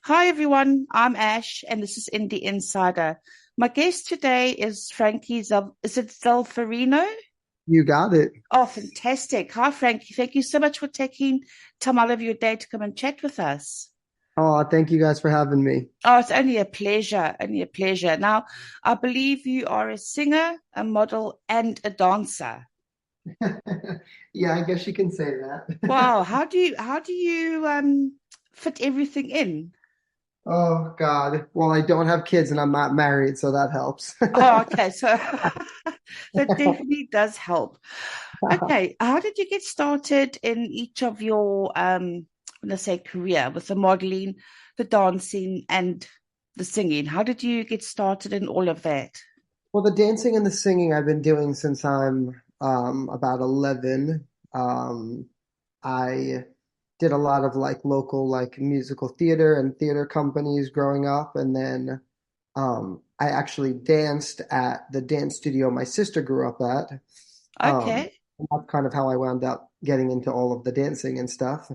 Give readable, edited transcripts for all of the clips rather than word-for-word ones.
Hi everyone, I'm Ash and this is Indie Insider. My guest today is is it Zulferino? You got it. Oh, fantastic. Hi Frankie, thank you so much for taking time out of your day to come and chat with us. Oh, thank you guys for having me. Oh, it's only a pleasure, only a pleasure. Now, I believe you are a singer, a model, and a dancer. Yeah, I guess you can say that. Wow, how do you fit everything in? Oh God. Well, I don't have kids and I'm not married, so that helps. Oh, okay. So that definitely does help. Okay. How did you get started in each of your let's say career with the modeling, the dancing, and the singing? How did you get started in all of that? Well, the dancing and the singing I've been doing since I'm about 11. I did a lot of like local like musical theater and theater companies growing up, and then I actually danced at the dance studio my sister grew up at. Okay. And that's kind of how I wound up getting into all of the dancing and stuff.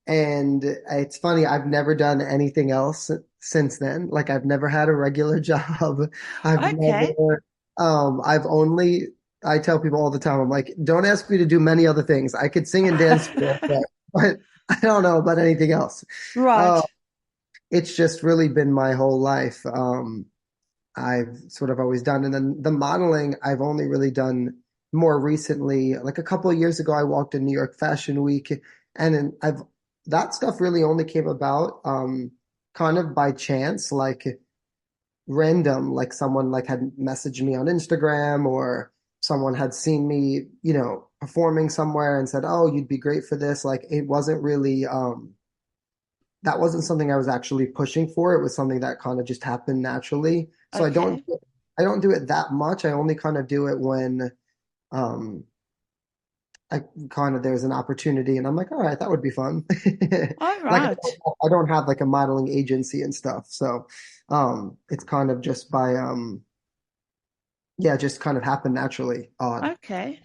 And it's funny, I've never done anything else since then. Like I've never had a regular job. I've Okay. never, I've only, I tell people all the time, I'm like, don't ask me to do many other things. I could sing and dance for a bit, but I don't know about anything else. Right. Uh, it's just really been my whole life. I've sort of always done. And then the modeling, I've only really done more recently. Like a couple of years ago, I walked in New York Fashion Week, and I've that stuff really only came about kind of by chance, like random, like someone like had messaged me on Instagram or someone had seen me, performing somewhere and said, "Oh, you'd be great for this." Like it wasn't really that wasn't something I was actually pushing for. It was something that kind of just happened naturally. So Okay. I don't do it that much. I only kind of do it when um I kind of there's an opportunity and I'm like, all right, that would be fun. All Like right. I don't have like a modeling agency and stuff. So it's kind of just by yeah, just kind of happened naturally. Odd. Okay.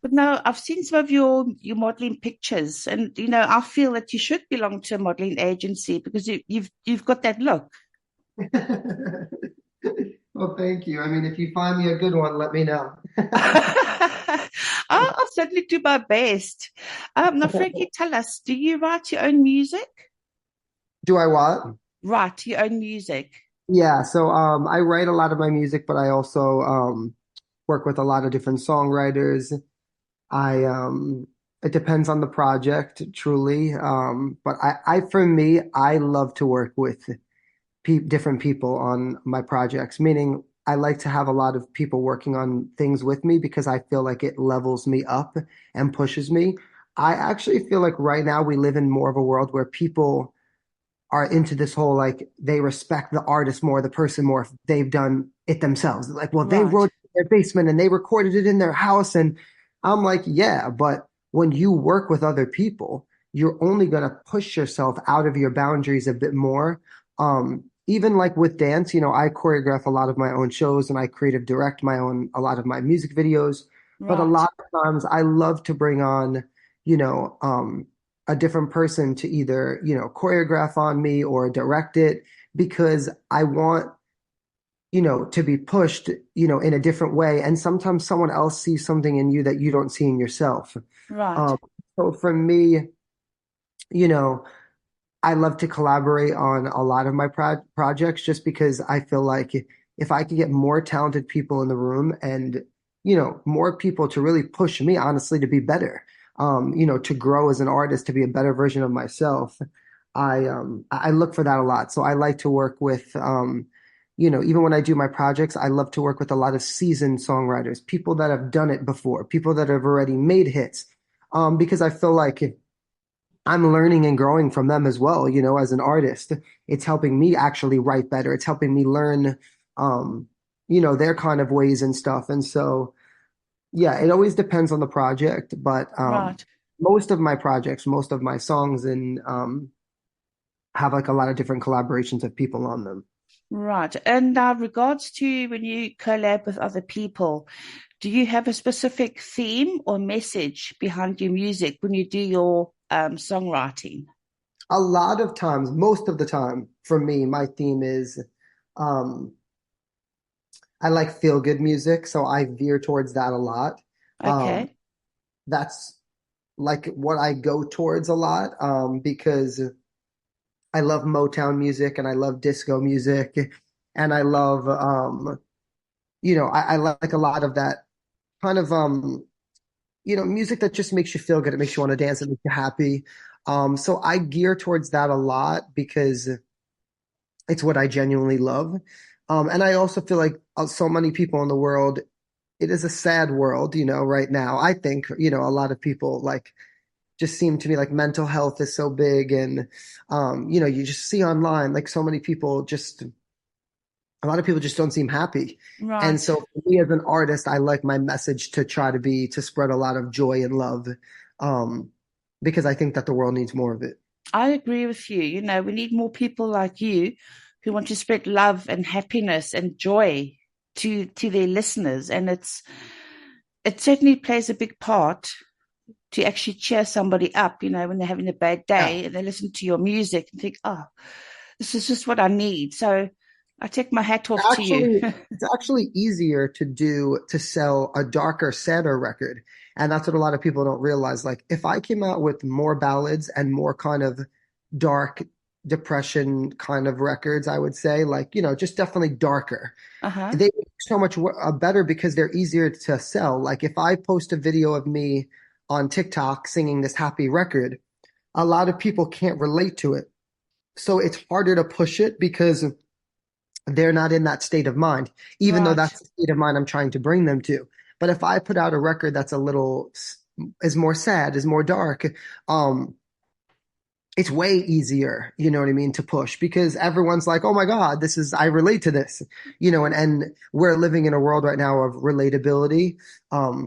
But no, I've seen some of your modeling pictures, and I feel that you should belong to a modeling agency because you've got that look. Well, thank you. I mean, if you find me a good one, let me know. I'll certainly do my best. Now, Frankie, tell us, do you write your own music? Do I what? Write your own music. Yeah, so I write a lot of my music, but I also work with a lot of different songwriters. I it depends on the project, truly. But I for me, I love to work with different people on my projects, meaning I like to have a lot of people working on things with me because I feel like it levels me up and pushes me. I actually feel like right now we live in more of a world where people are into this whole like they respect the artist more, the person more if they've done it themselves. Like, well, they Right, wrote it in their basement and they recorded it in their house. And I'm like, yeah, but when you work with other people, you're only gonna push yourself out of your boundaries a bit more. Even like with dance, I choreograph a lot of my own shows and I creative direct a lot of my music videos. But a right. lot of times I love to bring on, you know, um, a different person to either, choreograph on me or direct it because I want, to be pushed, in a different way. And sometimes someone else sees something in you that you don't see in yourself. Right. Um, so for me, you know, I love to collaborate on a lot of my projects just because I feel like if I could get more talented people in the room and, more people to really push me, honestly, to be better, to grow as an artist, to be a better version of myself, I look for that a lot. So I like to work with, even when I do my projects, I love to work with a lot of seasoned songwriters, people that have done it before, people that have already made hits, because I feel like I'm learning and growing from them as well, as an artist. It's helping me actually write better. It's helping me learn, um, their kind of ways and stuff. And so, yeah, it always depends on the project, but Right. most of my projects, most of my songs and have like a lot of different collaborations of people on them. Right. And now, regards to when you collab with other people, do you have a specific theme or message behind your music when you do your songwriting? A lot of times, most of the time, for me, my theme is um, I like feel good music, so I veer towards that a lot. Um, Okay. that's like what I go towards a lot because I love Motown music and I love disco music and I love I like a lot of that kind of music that just makes you feel good. It makes you want to dance. It makes you happy. So I gear towards that a lot because it's what I genuinely love. And I also feel like so many people in the world, it is a sad world, right now. I think, a lot of people like just seem to me like mental health is so big and you just see online like so many people just a lot of people just don't seem happy. And Right. so for me as an artist, I like my message to try to spread a lot of joy and love. Um, because I think that the world needs more of it. I agree with you. We need more people like you who want to spread love and happiness and joy to their listeners. And it certainly plays a big part to actually cheer somebody up, when they're having a bad Yeah. day and they listen to your music and think, oh, this is just what I need. So I take my hat off to you. Actually, it's actually easier to sell a darker, sadder record. And that's what a lot of people don't realize. Like if I came out with more ballads and more kind of dark depression kind of records, I would say, like, just definitely darker. Uh-huh. They make so much better because they're easier to sell. Like if I post a video of me on TikTok singing this happy record, a lot of people can't relate to it. So it's harder to push it because they're not in that state of mind, even though Right. that's the state of mind I'm trying to bring them to. But if I put out a record that's is more sad, is more dark, um, it's way easier, you know what I mean, to push because everyone's like, oh my God, I relate to this, and we're living in a world right now of relatability,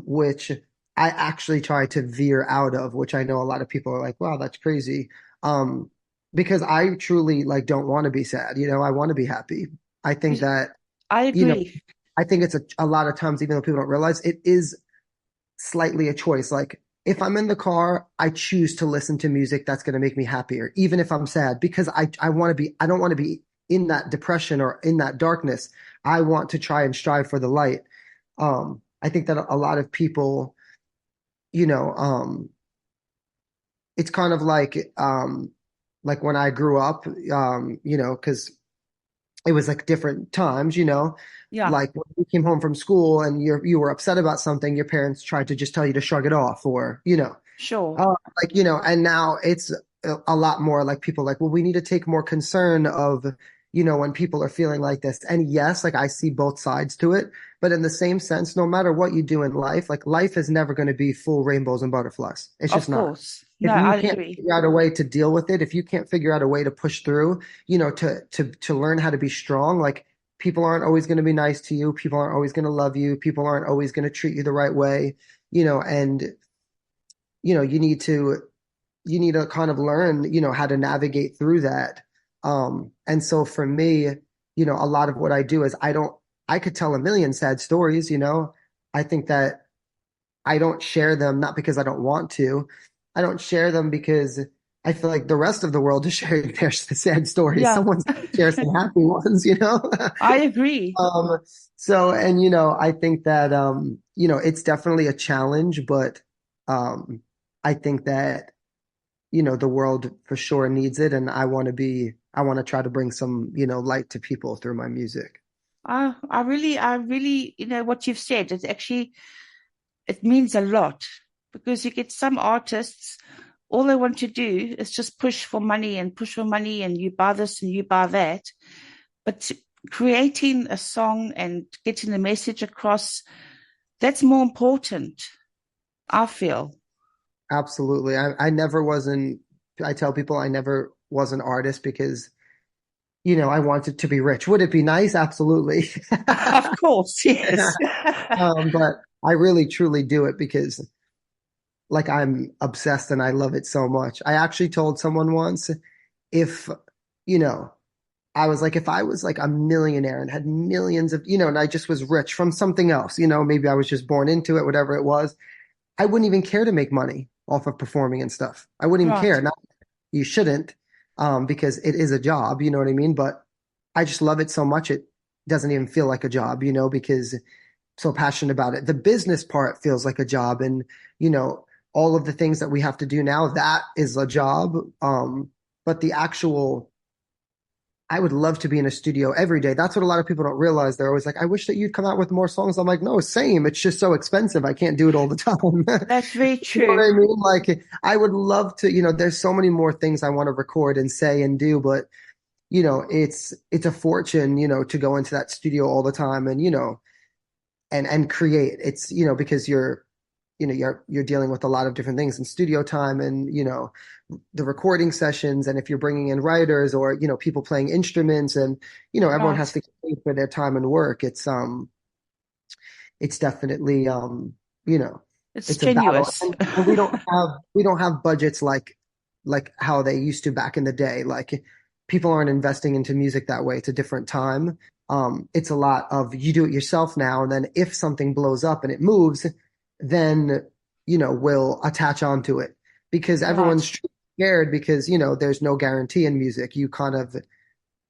which I actually try to veer out of, which I know a lot of people are like, wow, that's crazy. Um, because I truly like don't want to be sad, I want to be happy. I think that, I you know, agree. I think it's a lot of times, even though people don't realize it is slightly a choice. Like if I'm in the car, I choose to listen to music that's going to make me happier, even if I'm sad, because I don't want to be in that depression or in that darkness. I want to try and strive for the light. I think that a lot of people, you know, it's kind of like when I grew up, because it was like different times, Yeah, like when you came home from school and you were upset about something, your parents tried to just tell you to shrug it off or, sure. and now it's a lot more like people like, well, we need to take more concern of, when people are feeling like this. And yes, like I see both sides to it, but in the same sense, no matter what you do in life, like life is never going to be full rainbows and butterflies. It's Of just not. course. No, If you I can't agree. figure out a way to deal with it, if you can't figure out a way to push through, to learn how to be strong, like people aren't always going to be nice to you. People aren't always going to love you. People aren't always going to treat you the right way, and you know, you need to kind of learn, how to navigate through that. And so for me, a lot of what I do is I could tell a million sad stories, I think that I don't share them, not because I don't want to. I don't share them because I feel like the rest of the world is sharing their sad stories. Yeah, Someone's got to share some happy ones. I agree. Um, I think that, it's definitely a challenge, but, um, I think that, the world for sure needs it. And I want to try to bring some, light to people through my music. I really, what you've said, it means a lot because you get some artists, all they want to do is just push for money, and you buy this and you buy that. But creating a song and getting the message across, that's more important, I feel. Absolutely. I tell people I never was an artist because, I wanted to be rich. Would it be nice? Absolutely. Of course, yes. But I really truly do it because like I'm obsessed and I love it so much. I actually told someone once if, you know, I was like, if I was like a millionaire and had millions of, and I just was rich from something else, maybe I was just born into it, whatever it was, I wouldn't even care to make money off of performing and stuff. I wouldn't even care. Right. Not you shouldn't, because it is a job, you know what I mean? But I just love it so much it doesn't even feel like a job, because I'm so passionate about it. The business part feels like a job, and you know, all of the things that we have to do now, that is a job. But the actual I would love to be in a studio every day. That's what a lot of people don't realize. They're always like, I wish that you'd come out with more songs. I'm like, no, same. It's just so expensive. I can't do it all the time. That's very You know what true. I mean? Like, I would love to, there's so many more things I want to record and say and do, but it's a fortune, to go into that studio all the time and, and create. It's, because you're dealing with a lot of different things in studio time and, the recording sessions. And if you're bringing in writers or, people playing instruments and, everyone has Right. to get paid for their time and work. It's definitely, you know, It's it's a battle, strenuous. and we don't have budgets like how they used to back in the day. Like people aren't investing into music that way. It's a different time. It's a lot of you do it yourself now, and then if something blows up and it moves, then we'll attach onto it because Right. everyone's scared because there's no guarantee in music. You kind of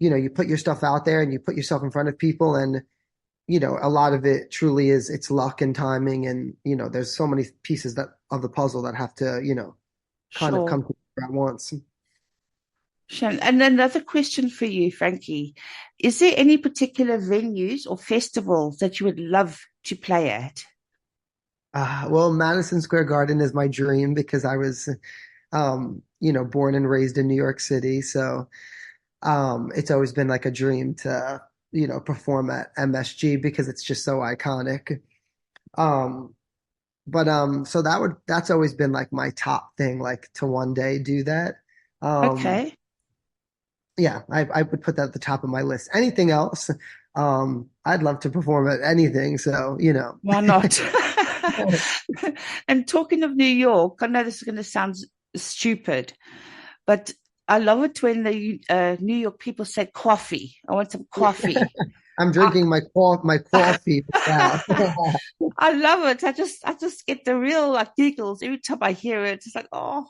you put your stuff out there and you put yourself in front of people and a lot of it truly is it's luck and timing and there's so many pieces that of the puzzle that have to kind of Sure. come together at once. Sure. And another question for you, Frankie. Is there any particular venues or festivals that you would love to play at? Well, Madison Square Garden is my dream because I was born and raised in New York City, so it's always been like a dream to perform at MSG because it's just so iconic. um but so that's always been like my top thing, like to one day do that. um Okay. Yeah, I would put that at the top of my list. Anything else? I'd love to perform at anything. So, Why not? And talking of New York, I know this is going to sound stupid, but I love it when the New York people say coffee. I want some coffee. I'm I, drinking my coffee now. I love it. I just get the real like giggles every time I hear it. It's like, oh,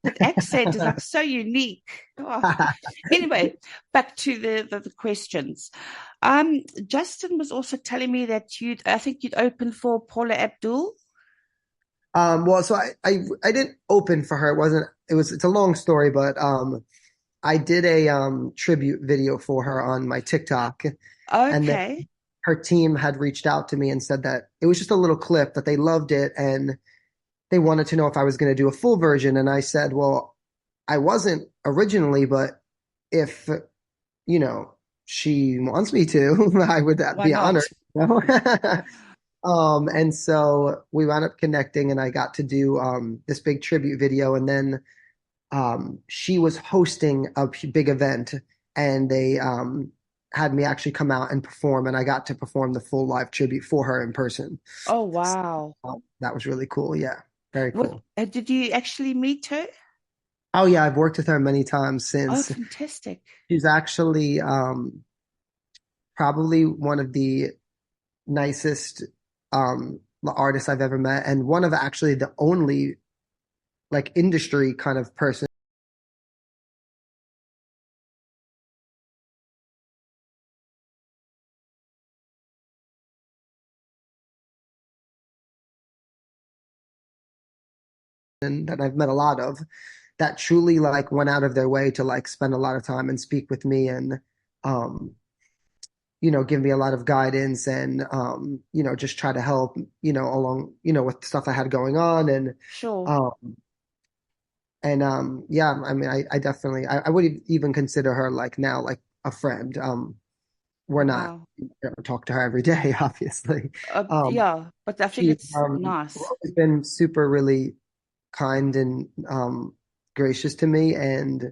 that accent is like so unique. Oh. Anyway, back to the questions. Justin was also telling me that I think you'd open for Paula Abdul. Well, so I didn't open for her. It's a long story, but I did a tribute video for her on my TikTok, and then Okay. her team had reached out to me and said that it was just a little clip that they loved it and they wanted to know if I was going to do a full version. And I said, well, I wasn't originally, but if she wants me to, I would Why be honored. not? You know? And so we wound up connecting, and I got to do this big tribute video. And then she was hosting a big event, and they had me actually come out and perform, and I got to perform the full live tribute for her in person. Oh, So, wow. that was really cool. Yeah, very What cool. did you actually meet her? Oh yeah, I've worked with her many times Oh, since. fantastic. She's actually probably one of the nicest artists I've ever met, and one of actually the only like industry kind of person that I've met a lot of that truly like went out of their way to like spend a lot of time and speak with me and um give me a lot of guidance and just try to help along with stuff I had going on Sure. um yeah, I mean I definitely I would even consider her like now like a friend. We're not Wow. talk to her every day, obviously. Um, Yeah, but I think she's it's nice. always been super, really kind and gracious to me, and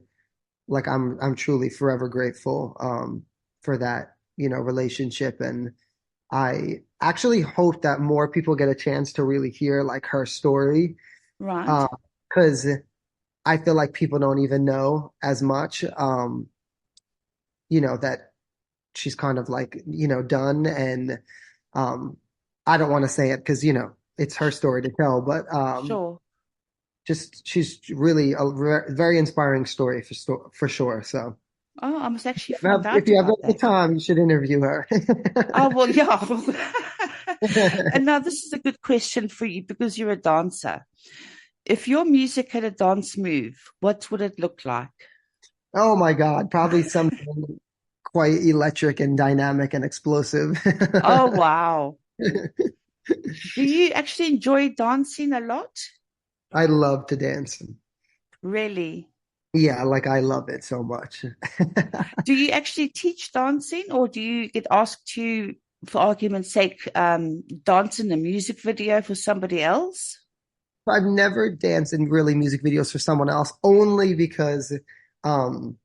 like I'm truly forever grateful for that, relationship. And I actually hope that more people get a chance to really hear like her story, Right. because I feel like people don't even know as much, that she's kind of like, done. And um, I don't want to say it because, it's her story to tell, but Sure. just she's really a very inspiring story for sure. So Oh, I must actually find if out you have about the that. time, you should interview her. Oh, well, yeah. And now this is a good question for you because you're a dancer. If your music had a dance move, what would it look like? Oh my God, probably something quite electric and dynamic and explosive. Oh, wow. Do you actually enjoy dancing a lot? I love to dance. Really? Yeah, like I love it so much. Do you actually teach dancing or do you get asked to, for argument's sake, dance in a music video for somebody else? I've never danced in really music videos for someone else, only because, um,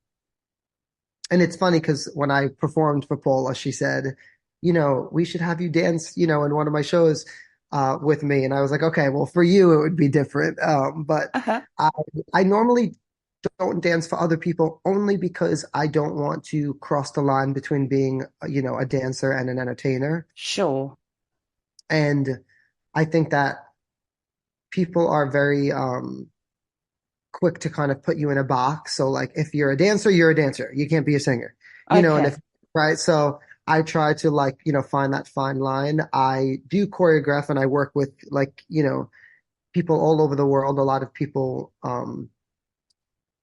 and it's funny because when I performed for Paula, she said, we should have you dance, in one of my shows, with me. And I was like, okay, well, for you, it would be different. But Uh-huh. I, I normally don't dance for other people only because I don't want to cross the line between being, a dancer and an entertainer. Sure. And I think that people are very, quick to kind of put you in a box. So like if you're a dancer, you're a dancer. You can't be a singer. And if Okay. right, so I try to like, find that fine line. I do choreograph and I work with like, people all over the world. A lot of people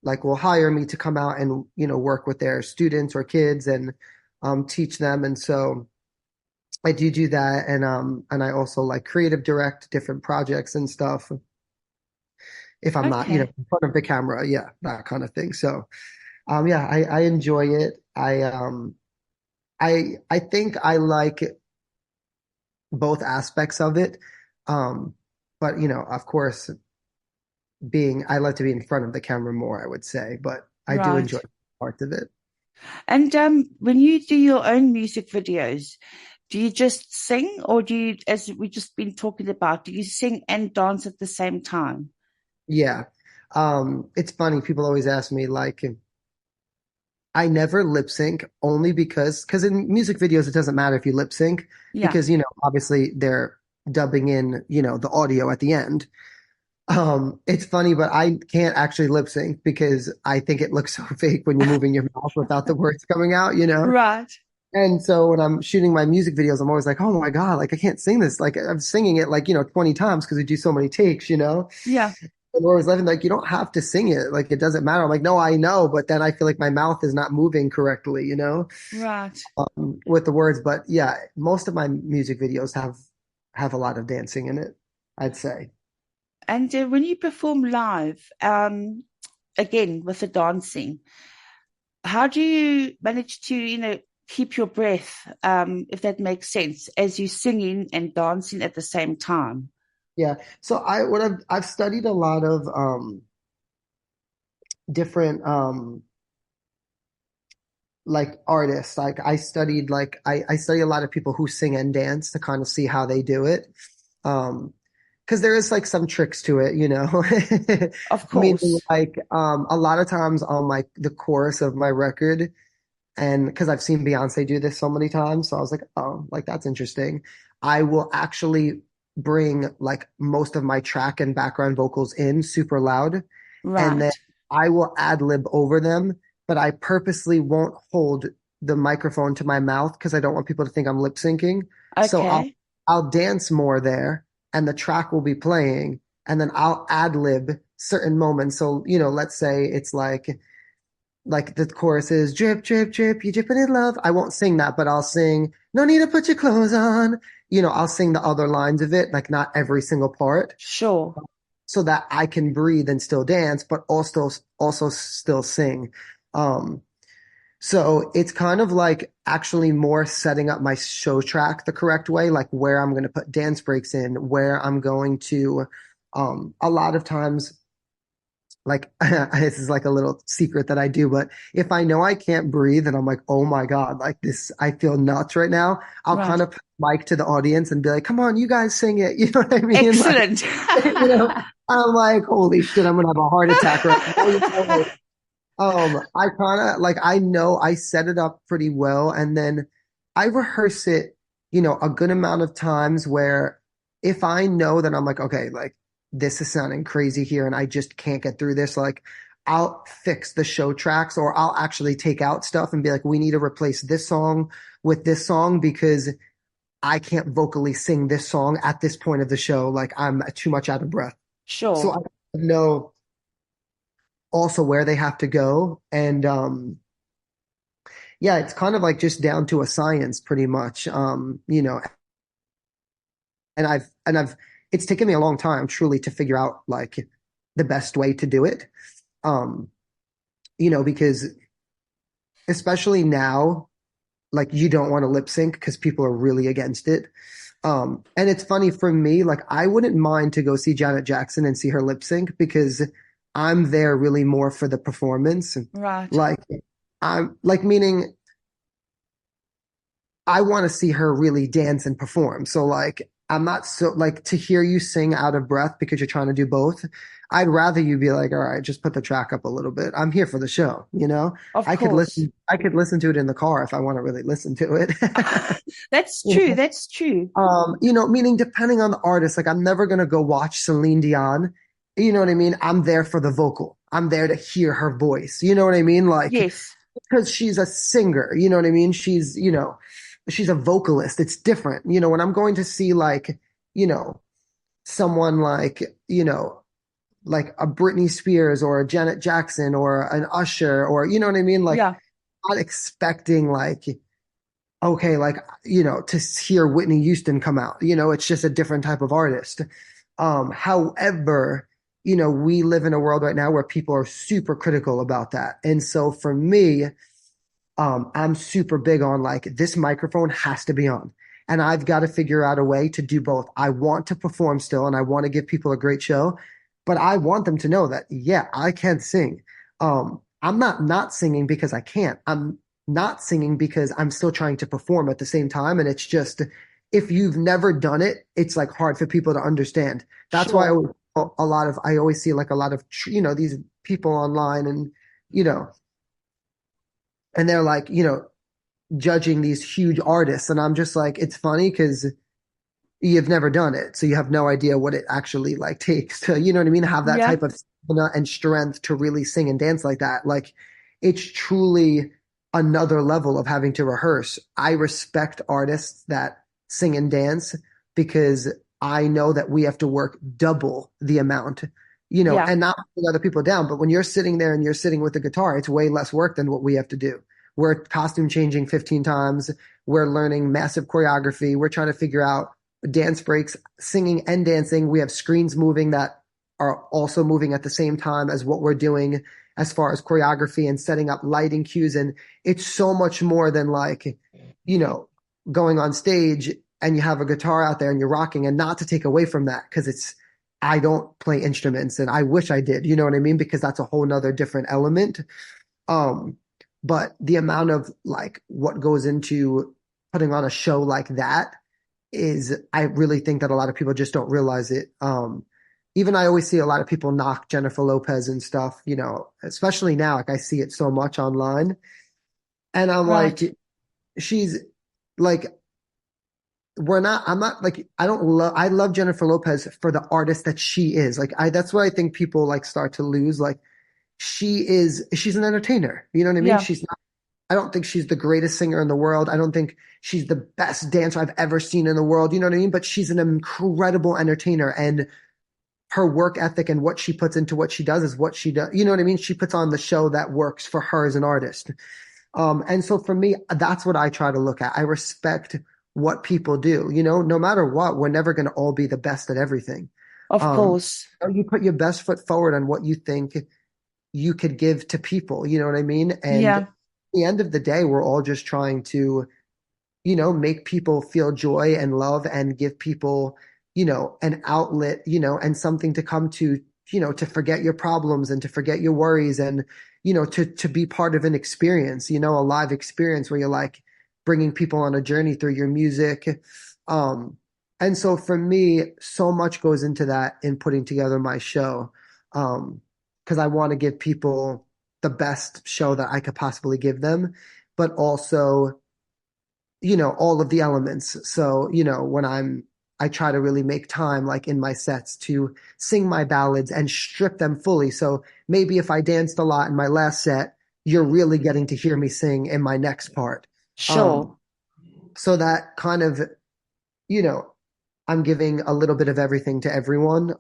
like will hire me to come out and, work with their students or kids and teach them. And so I do that and I also like creative direct different projects and stuff if I'm not, Okay. in front of the camera, yeah, that kind of thing. So yeah, I enjoy it. I think I like both aspects of it. Um, but of course, I like to be in front of the camera more, I would say, but I do enjoy Right. parts of it. And when you do your own music videos, do you just sing or do you, as we just been talking about, do you sing and dance at the same time? Yeah. It's funny, people always ask me like I never lip sync only because in music videos it doesn't matter if you lip sync Yeah. because obviously they're dubbing in, the audio at the end. It's funny, but I can't actually lip sync because I think it looks so fake when you're moving your mouth without the words coming out. Right. And so when I'm shooting my music videos, I'm always like, oh my God, like I can't sing this. Like I'm singing it like, 20 times because we do so many takes. Yeah. And Laura's laughing like, you don't have to sing it. Like it doesn't matter. I'm like, no, I know, but then I feel like my mouth is not moving correctly, Right. with the words. But yeah, most of my music videos have a lot of dancing in it, I'd say. And when you perform live, again with the dancing, how do you manage to, keep your breath, if that makes sense, as you singing and dancing at the same time? Yeah. So I've studied a lot of different like artists. Like I study a lot of people who sing and dance to kind of see how they do it. Because there is like some tricks to it. Of Meaning course. like a lot of times on like the chorus of my record, and because I've seen Beyonce do this so many times, so I was like, oh, like that's interesting. I will actually bring like most of my track and background vocals in super loud, and then Right. I will ad lib over them, but I purposely won't hold the microphone to my mouth because I don't want people to think I'm lip syncing. So Okay. I'll dance more there, and the track will be playing, and then I'll ad lib certain moments. So let's say it's like the chorus is drip, drip, drip, you dripping in love. I won't sing that, but I'll sing, no need to put your clothes on. I'll sing the other lines of it, like not every single part, Sure. so that I can breathe and still dance, but also still sing. Um, so it's kind of like actually more setting up my show track the correct way, like where I'm going to put dance breaks in, where I'm going to, a lot of times like this is like a little secret that I do, but if I know I can't breathe and I'm like, oh my God, like this, I feel nuts right now, I'll kind Right. of put the mic to the audience and be like, come on, you guys sing it. You know what I mean? Like, Excellent. I'm like, holy shit, I'm gonna have a heart attack right now. I kind of like, I know I set it up pretty well and then I rehearse it, a good amount of times where if I know that I'm like, okay, like, this is sounding crazy here and I just can't get through this, like I'll fix the show tracks or I'll actually take out stuff and be like, we need to replace this song with this song because I can't vocally sing this song at this point of the show. Like I'm too much out of breath. So Sure. I know also where they have to go. And yeah, it's kind of like just down to a science pretty much. And I've it's taken me a long time truly to figure out like the best way to do it. Um, because especially now, like you don't want to lip sync because people are really against it. And it's funny for me, like I wouldn't mind to go see Janet Jackson and see her lip sync because I'm there really more for the performance. Right. Like I'm like meaning I want to see her really dance and perform. So like I'm not so like to hear you sing out of breath because you're trying to do both. I'd rather you be like, all right, just put the track up a little bit. I'm here for the show, you know? Of course. I could listen to it in the car if I want to really listen to it. That's You true. know? That's true. Meaning depending on the artist, like I'm never gonna go watch Celine Dion. You know what I mean? I'm there for the vocal. I'm there to hear her voice. You know what I mean? Like Yes. because she's a singer, you know what I mean? She's a vocalist. It's different. When I'm going to see like, you know, someone like, like a Britney Spears or a Janet Jackson or an Usher or you know what I mean? Like Yeah. not expecting like okay, like, to hear Whitney Houston come out, it's just a different type of artist. However, we live in a world right now where people are super critical about that. And so for me, I'm super big on like this microphone has to be on. And I've got to figure out a way to do both. I want to perform still and I want to give people a great show, but I want them to know that, yeah, I can sing. I'm not singing because I can't. I'm not singing because I'm still trying to perform at the same time. And it's just, if you've never done it, it's like hard for people to understand. That's why Sure. I always see like a lot of, these people online and, you know, and they're like, judging these huge artists. And I'm just like, it's funny because you've never done it. So you have no idea what it actually like takes to, you know what I mean? Have that Yeah. type of stamina and strength to really sing and dance like that. Like it's truly another level of having to rehearse. I respect artists that sing and dance because I know that we have to work double the amount, Yeah. and not putting other people down. But when you're sitting there and you're sitting with the guitar, it's way less work than what we have to do. We're costume changing 15 times. We're learning massive choreography. We're trying to figure out dance breaks, singing and dancing. We have screens moving that are also moving at the same time as what we're doing as far as choreography and setting up lighting cues. And it's so much more than like, you know, going on stage and you have a guitar out there and you're rocking, and not to take away from that because I don't play instruments and I wish I did, you know what I mean? Because that's a whole nother different element. Um, but the amount of like what goes into putting on a show like that is, I really think that a lot of people just don't realize it. Even I always see a lot of people knock Jennifer Lopez and stuff, especially now, like I see it so much online. And I'm like, Right. she's like, I'm not like, I love Jennifer Lopez for the artist that she is. Like, that's what I think people like start to lose. Like, she's an entertainer. You know what I mean? Yeah. I don't think she's the greatest singer in the world. I don't think she's the best dancer I've ever seen in the world. You know what I mean? But she's an incredible entertainer, and her work ethic and what she puts into what she does is what she does. You know what I mean? She puts on the show that works for her as an artist. And so for me, that's what I try to look at. I respect what people do. No matter what, we're never going to all be the best at everything. Of Um, course. you put your best foot forward on what you think you could give to people. You know what I mean? And at Yeah. the end of the day, we're all just trying to, make people feel joy and love and give people, an outlet, and something to come to, to forget your problems and to forget your worries and, to be part of an experience, a live experience where you're like bringing people on a journey through your music. Um, and so for me, so much goes into that in putting together my show. Because I want to give people the best show that I could possibly give them, but also all of the elements. So, when I try to really make time like in my sets to sing my ballads and strip them fully. So maybe if I danced a lot in my last set, you're really getting to hear me sing in my next part. Um, Sure. so that kind of, you know, I'm giving a little bit of everything to everyone.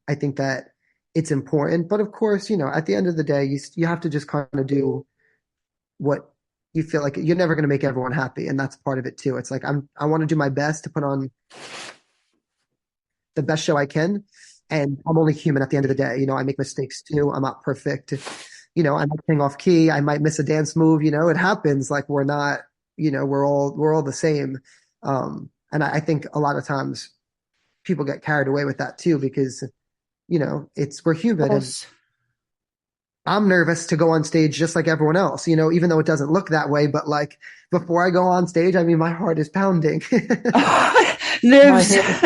I think that it's important, but of course, at the end of the day, you have to just kind of do what you feel like. You're never going to make everyone happy, and that's part of it too. It's like I want to do my best to put on the best show I can, and I'm only human at the end of the day. I make mistakes too. I'm not perfect. I might sing off key. I might miss a dance move. It happens. Like we're not. We're all the same. And I think a lot of times people get carried away with that too because we're Of human and course. I'm nervous to go on stage just like everyone else, even though it doesn't look that way. But like before I go on stage, I mean, my heart is pounding. My Nerves. hands,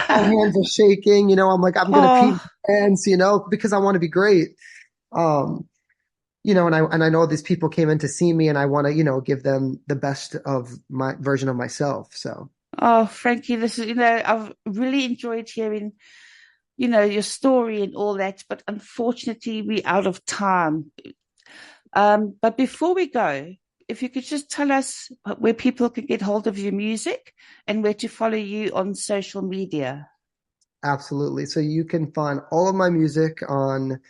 my hands are shaking. I'm like, I'm gonna pee Oh, my pants, because I want to be great. Um, and I know these people came in to see me, and I want to, give them the best of my version of myself. So oh, Frankie, I've really enjoyed hearing, your story and all that, but unfortunately, we're out of time. But before we go, if you could just tell us where people can get hold of your music and where to follow you on social media. absolutely. So you can find all of my music on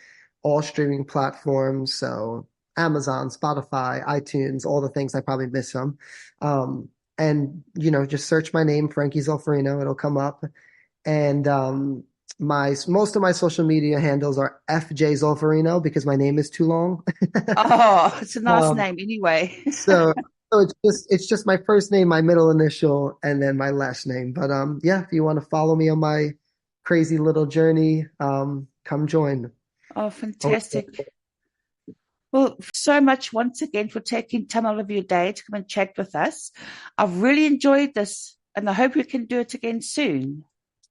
all streaming platforms. So Amazon, Spotify, iTunes, all the things I probably miss some. Um, and just search my name, Frankie Zulferino. It'll come up. And my most of my social media handles are FJ Zulferino because my name is too long. Oh, it's a nice Um, name anyway. so so it's just my first name, my middle initial, and then my last name. But yeah, if you want to follow me on my crazy little journey, come join. Oh, fantastic. Well, so much once again for taking time out of your day to come and chat with us. I've really enjoyed this and I hope we can do it again soon.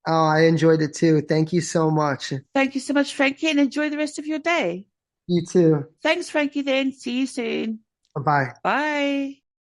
Oh, I enjoyed it too. Thank you so much. Thank you so much, Frankie, and enjoy the rest of your day. You too. Thanks, Frankie, then. See you soon. Bye bye. Bye.